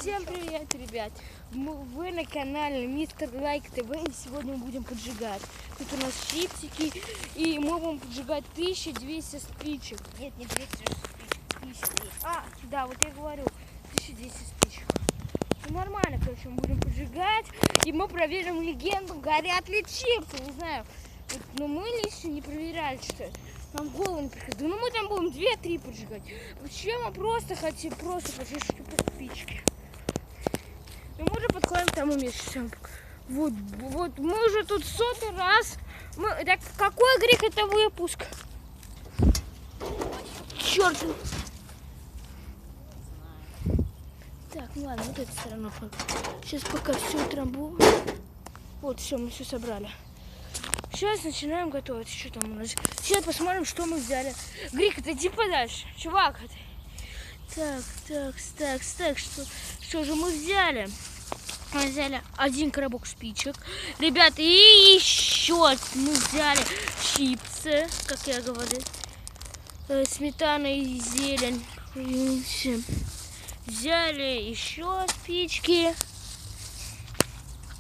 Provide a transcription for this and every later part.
Всем привет, ребят! Вы на канале Мистер Лайк ТВ, и сегодня мы будем поджигать. Тут у нас чипсики, и мы будем поджигать 1200 спичек. Нет, не 200 спичек, 1200. Да, вот я говорю, 1200 спичек. Ну, нормально, короче, мы будем поджигать, и мы проверим легенду, горят ли чипсы, не знаю. Вот, но мы лично не проверяли, что нам в голову не приходило. Ну, мы там будем 2-3 поджигать. Вообще мы просто хотим поджечь спички. Ну, мы уже подходим к тому месту. Вот мы уже тут 100-й раз. Так, какой грех это выпуск? Черт. Так, ну ладно, вот эту сторону. Сейчас пока все утрамбую. Вот, все, мы все собрали. Сейчас начинаем готовить. Что там у нас? Сейчас посмотрим, что мы взяли. Грик, отойди подальше. Чувак, так, что же мы взяли? Мы взяли 1 коробок спичек. Ребята, и еще мы взяли чипсы, как я говорю. Сметана и зелень. Взяли еще спички.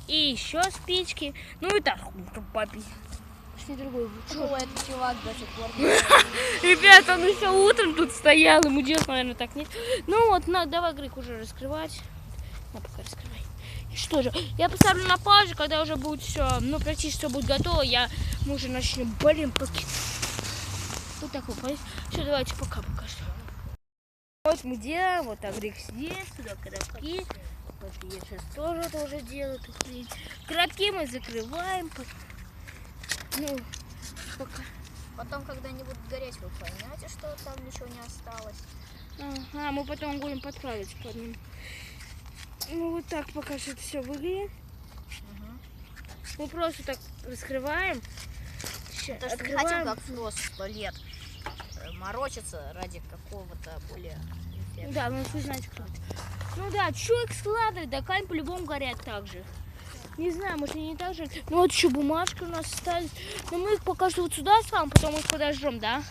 И еще спички. Ну и так, папи. Что другой будет? Что этот чувак до сих пор? Ребята, он еще утром тут стоял, ему делать, наверное, так нет. Ну вот, давай, Грик, уже раскрывать. На, пока раскрывай. И что же, я поставлю на паузу, когда уже будет все, ну, практически все будет готово, мы уже начнем. Блин, вот так вот, все, давайте пока что. Вот мы делаем, вот так Грик здесь, сюда коробки. Вот я сейчас тоже это уже делаю. Коробки мы закрываем. Ну, пока. Потом, когда они будут гореть, вы поймете, что там ничего не осталось. Ага, мы потом будем подкладывать под ним. Ну, вот так пока что это все выглядит. Мы просто так раскрываем. Потому что не хотим, как Фрос, 100 лет морочиться ради какого-то более эффекта. Да, ну вы знаете, кто это. Ну да, что их складывать, да, камень по-любому горят так же. Не знаю, может они не так же. Ну вот еще бумажки у нас остались. Но мы их пока что вот сюда ставим, потом их подожжем, да?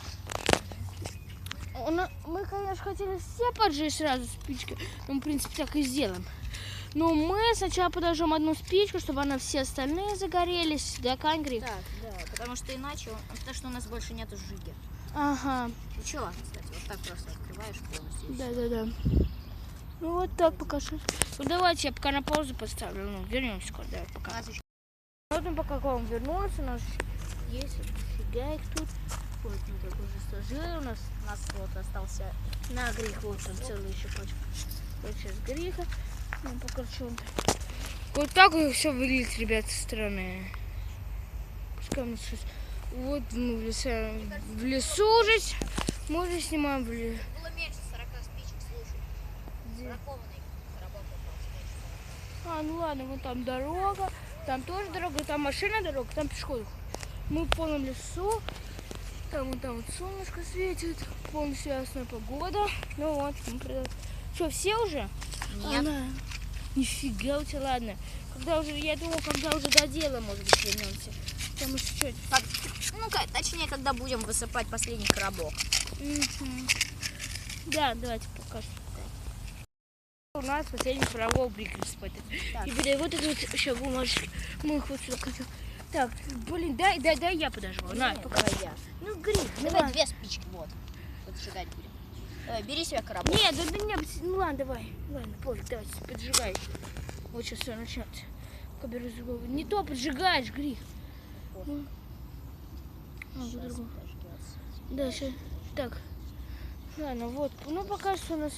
Мы, конечно, хотели все поджечь сразу спички. Но мы, в принципе, так и сделаем. Но мы сначала подожжем одну спичку, чтобы она все остальные загорелись. Да, Кангри? Так, да, потому что иначе, потому что у нас больше нету жиги. Ага. Ничего, кстати, вот так просто открываешь полностью. Да. Ну вот так пока что. Ну давайте я пока на паузу поставлю. Ну, вернемся скоро, давай пока. Вот мы пока к вам вернулся, у нас есть дофига их тут. Вот мы так уже сложили, у нас вот остался на грех, вот он целый еще пачка. Вот сейчас греха. Ну пока что. Вот так все выглядит, ребят, со стороны. Пускай мы сейчас. Вот мы в лесу уже. Мы уже снимаем в лесу. Было меньше 40 спичек, слушай. Бракованный коробок попался. Ну ладно, вот там дорога, там тоже дорога, там машина дорога, там пешеходы. Мы в полном лесу, там вот солнышко светит, полностью ясная погода. Ну вот, что, все уже? Нет. Нифига у тебя, ладно. Я думал, когда уже до дела, может быть, вернемся. Потому что Ну-ка, точнее, когда будем высыпать последний коробок. Да, давайте пока что. У нас последний коробок прикрепить. И вот это вот еще бумажки. Мы их вот сюда кладем. Так, блин, дай я подожгу. На, пока я. Ну, Грик, давай 2 спички, вот. Поджигать будем. Давай, бери себе коробок. Нет, ну ладно, давай. Ладно, пофиг, давай, поджигай. Вот сейчас все начнется. Беру другого. Не то поджигаешь, Грик. Да, сейчас. Так. Ладно, вот. Ну, пока что у нас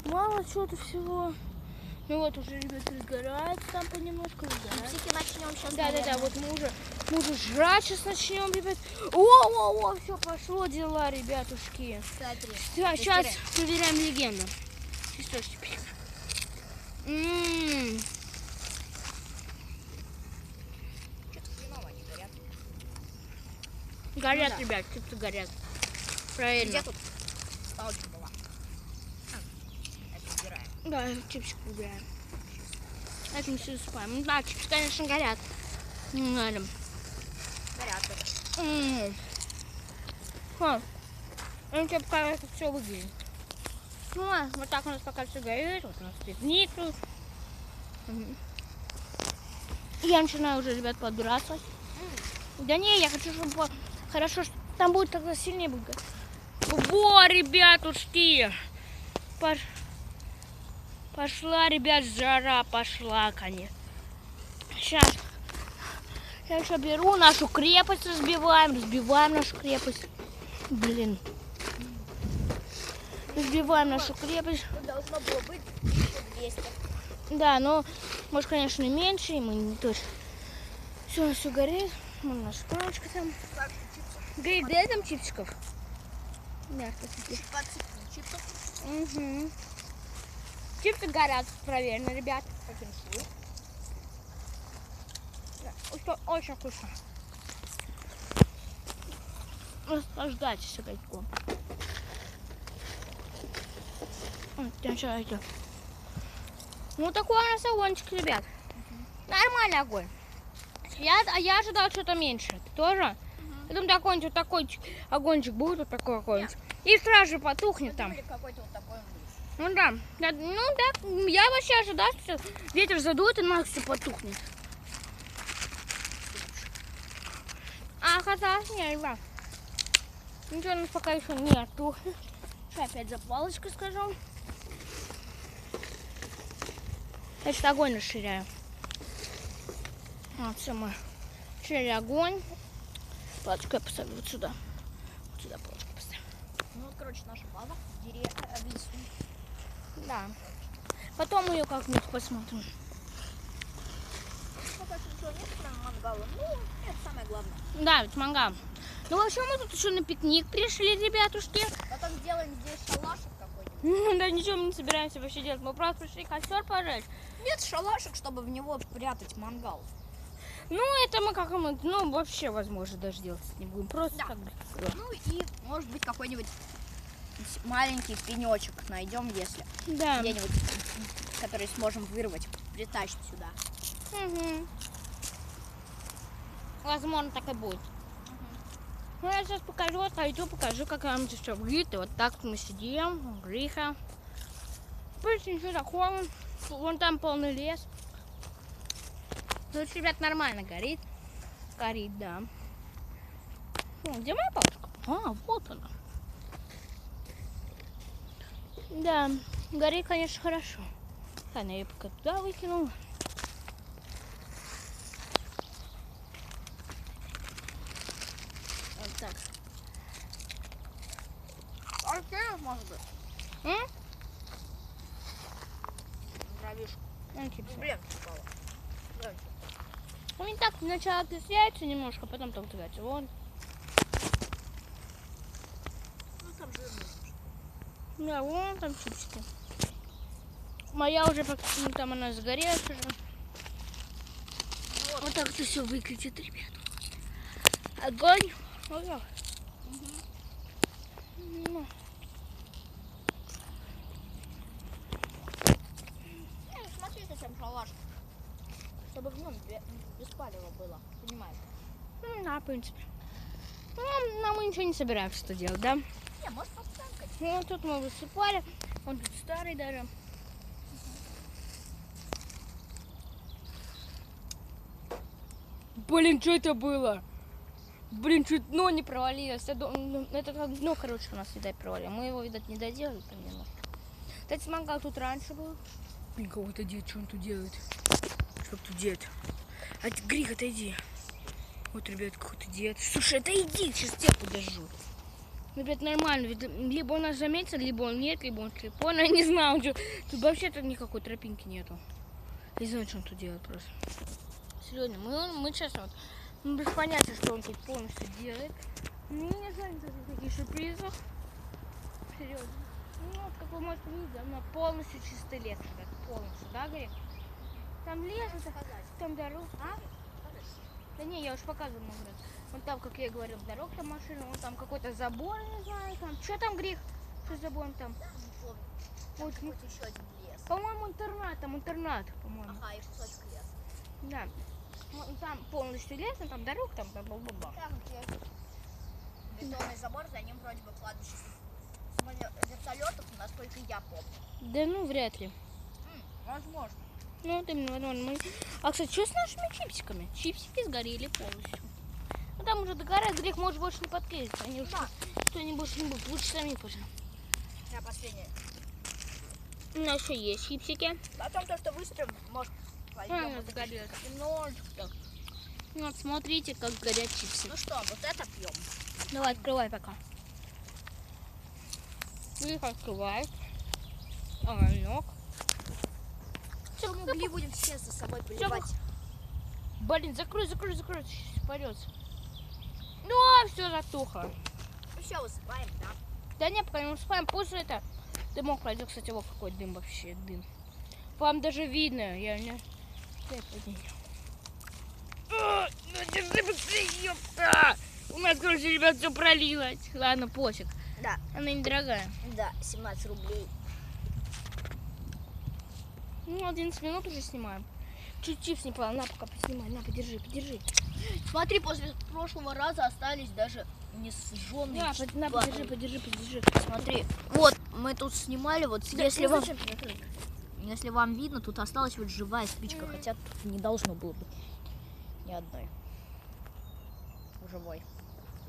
мало чего-то всего. Ну вот уже, ребята, разгорается там понемножку. Чипсики начнем сейчас. Да, вот мы уже жрать сейчас начнем, ребят. О, все пошло дела, ребятушки. Смотри. Сейчас проверяем легенду. Чисточки. Что-то хреново они горят. Горят, да. Ребят, чипсы горят. Правильно. Где тут сталочка была? Это убираем. Да, чипсик убираем. Это мы все засыпаем. Ну да, чипсы, конечно, горят. Не надо. Горят. Ну, тебя пока это все выглядит. Ну, вот так у нас пока все горит. Вот у нас пикник тут. Я начинаю уже, ребят, подбрасывать. Да не, я хочу, чтобы хорошо, там будет тогда сильнее будет. Во, ребятушки! Пошла, ребят, жара пошла, конечно. Сейчас я еще беру нашу крепость, разбиваем нашу крепость. Блин. Разбиваем нашу крепость. Должно было быть 1200. Да, но может, конечно, и меньше, и мы не точно. Все горит. Вон наша палочка там. Горит, дай там чипсиков. Да, чипсов. Угу. Чипсы горят, проверено, ребят. Да, очень вкусно. Наслаждайтесь огоньком. Ну такой у нас огончик, ребят. Нормальный огонь. Я ожидал что-то меньше. Ты тоже? Потом такой огончик будет, вот такой огончик. И сразу же потухнет там. Какой-то вот такой. Ну да. Ну да. Я вообще ожидал, что ветер задует и нафиг все потухнет. А хотя нет, ребят. Ничего у нас пока еще нету. Сейчас опять за палочкой скажу. Я сейчас огонь расширяю. Вот, все, мы расширяли огонь. Палочку я поставлю вот сюда. Вот сюда палочку поставим. Ну вот, короче, наша база в лесу. Да. Потом ее как-нибудь посмотрим. Пока ничего нет, прям мангала. Ну, это самое главное. Да, ведь мангал. Ну вообще мы тут еще на пикник пришли, ребятушки. Потом сделаем здесь шалашик какой-нибудь. Да ничего мы не собираемся вообще делать. Мы просто пришли костер пожечь. Нет, шалашик, чтобы в него прятать мангал. Ну, это мы как мы, ну, вообще, возможно, даже делать не будем. Просто да. как бы. Ну и, может быть, какой-нибудь маленький пенечек найдем, если Да. где-нибудь, который сможем вырвать, притащить сюда. Угу. Возможно, так и будет. Ну, я сейчас покажу, отойду, покажу, как нам здесь все выглядит. И вот так вот мы сидим, гриха. В принципе, ничего такого. Вон там полный лес. Тут, ребят, нормально горит. Горит, да. Где моя палочка? А, вот она. Да, горит, конечно, хорошо. Ладно, я ее пока туда выкинула. Вот так. Окей, может быть. Дровишку. Блин, попало. Ну, не так, сначала отъясняется немножко, потом так называется. Вон. Ну, там жирно. Да, вон там чипсики. Моя уже, ну, там она загорелась уже. Вот так это все выглядит, ребят. Огонь. Вот так. Ну. Смотри, зачем шалаш. Чтобы в нем без палева было, понимаешь? Ну, да, в принципе. Ну, мы ничего не собираемся делать, да? Не, может подстанкать. Ну, тут мы высыпали. Он тут старый даже. Блин, что это было? Блин, чуть дно не провалилось. Это дно, короче, у нас, видать, провалилось. Мы его, видать, не доделали там немножко. Кстати, мангал тут раньше был. Блин, какой-то дед, что он тут делает? Что тут дед? Грих, отойди. Вот, ребят, какой-то дед. Слушай, отойди, сейчас тебя подержу. Ну, ребят, нормально. Либо он нас заметил, либо он нет, либо он слепой. Я не знаю, что. Тут вообще-то никакой тропинки нету. Не знаю, что он тут делает просто. Серьезно, мы честно, вот, мы без понятия, что он тут полностью делает. Мы не знаем, что тут таких сюрпризов. Серьезно. Ну, вот, как вы можете видеть, у нас полностью чистый лес, ребят, полностью, да, Грек? Там лес, там дорога. А? Да не, я уже показывала много раз. Вон там, как я говорил, дорога, там машина, вон там какой-то забор, не знаю, там. Что там, Грих? Что с забором там? Вот еще один лес. По-моему, интернат, по-моему. Ага, и кусочек леса. Да. Вон там полностью лес, там дорога, там бла-бла-бла. Там где бетонный забор, за ним вроде бы кладбище с вертолетов, насколько я помню. Да ну, вряд ли. Возможно. Ну, вот именно, возможно. А, кстати, что с нашими чипсиками? Чипсики сгорели полностью. Ну, там уже догорает, грех может больше не подкидываться. Они уже что-нибудь больше не будут. Лучше сами, пожалуйста. Я последняя. У нас еще есть чипсики. Потом то, что выстрелим, может, пойдем. Вот сгорели. Немножечко. Вот, смотрите, как горят чипсы. Ну что, вот это пьем. Давай, открывай пока. Их открывают. Огонек. Все, мы угли будем все за собой поливать. Блин, закрой, сейчас порется. Ну, все затухло. Ну все, высыпаем, да? Да не, пока не успеем, после это дымок пройдет. Кстати, вот какой дым вообще, дым. Вам даже видно, я не... Ну, держи быстрее, ёпта! У нас, короче, ребят, все пролилось. Ладно, пофиг. Да. Она недорогая. Да, 17 рублей. Ну, 11 минут уже снимаем. Чуть чипс не попал. На, пока поснимай. На, подержи. Смотри, после прошлого раза остались даже не сжженные. На, подержи. Смотри, вот мы тут снимали, вот если вам видно, тут осталась вот живая спичка, хотя тут не должно было быть ни одной живой.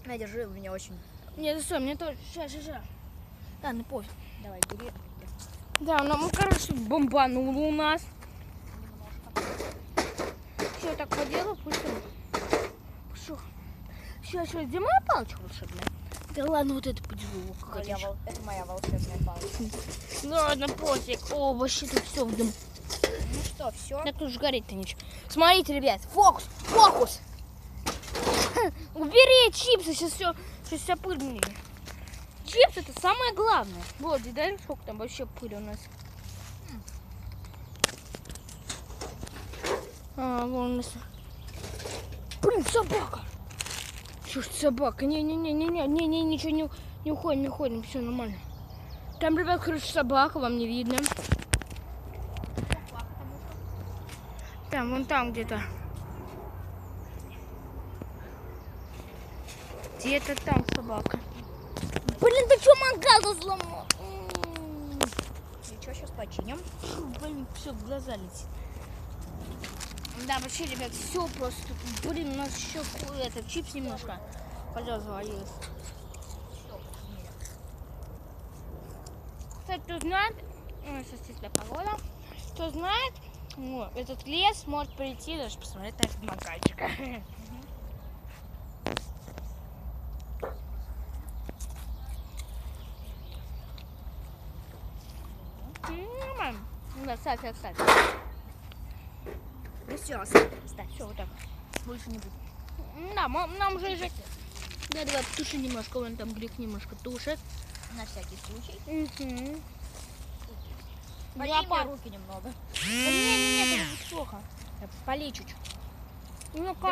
На, держи, у меня очень... Нет, стой, мне тоже. Сейчас. Ладно, пофиг. Давай, бери. Да, ну, короче, бомбануло у нас. Все, так поделал, пусть. Сейчас, где моя палочка волшебная? Да ладно, вот это подержу. Это моя волшебная палочка. Ладно, пофиг. О, вообще тут все в дым. Ну что, все? Так тут же гореть-то ничего. Смотрите, ребят, фокус! Убери чипсы, сейчас вся пыль мне. Чипсы это самое главное. Вот, и да, сколько там вообще пыли у нас. Вон у нас. Блин, собака! Что ж собака? Не, ничего не уходим, все нормально. Там, ребят, короче, собака, вам не видно. Там, вон там где-то. Где-то там собака. Блин, ты что мангал сломал? Ничего, сейчас починим. Блин, все, в глаза летит. Да, вообще, ребят, все просто. Блин, у нас еще этот чипс немножко. Колеса завалилось. Кстати, кто знает, состязательная погода, кто знает, ну, этот лес может прийти, даже посмотреть на этот макальчик. Да, ставь. Ну все, оставь. Все, вот так. Больше не будет. Да, нам уже жить. Да, давай потуши немножко, вон там грех немножко тушит. На всякий случай. Угу. Полей мне руки немного. Не, это плохо. Полей чуть-чуть. Ну,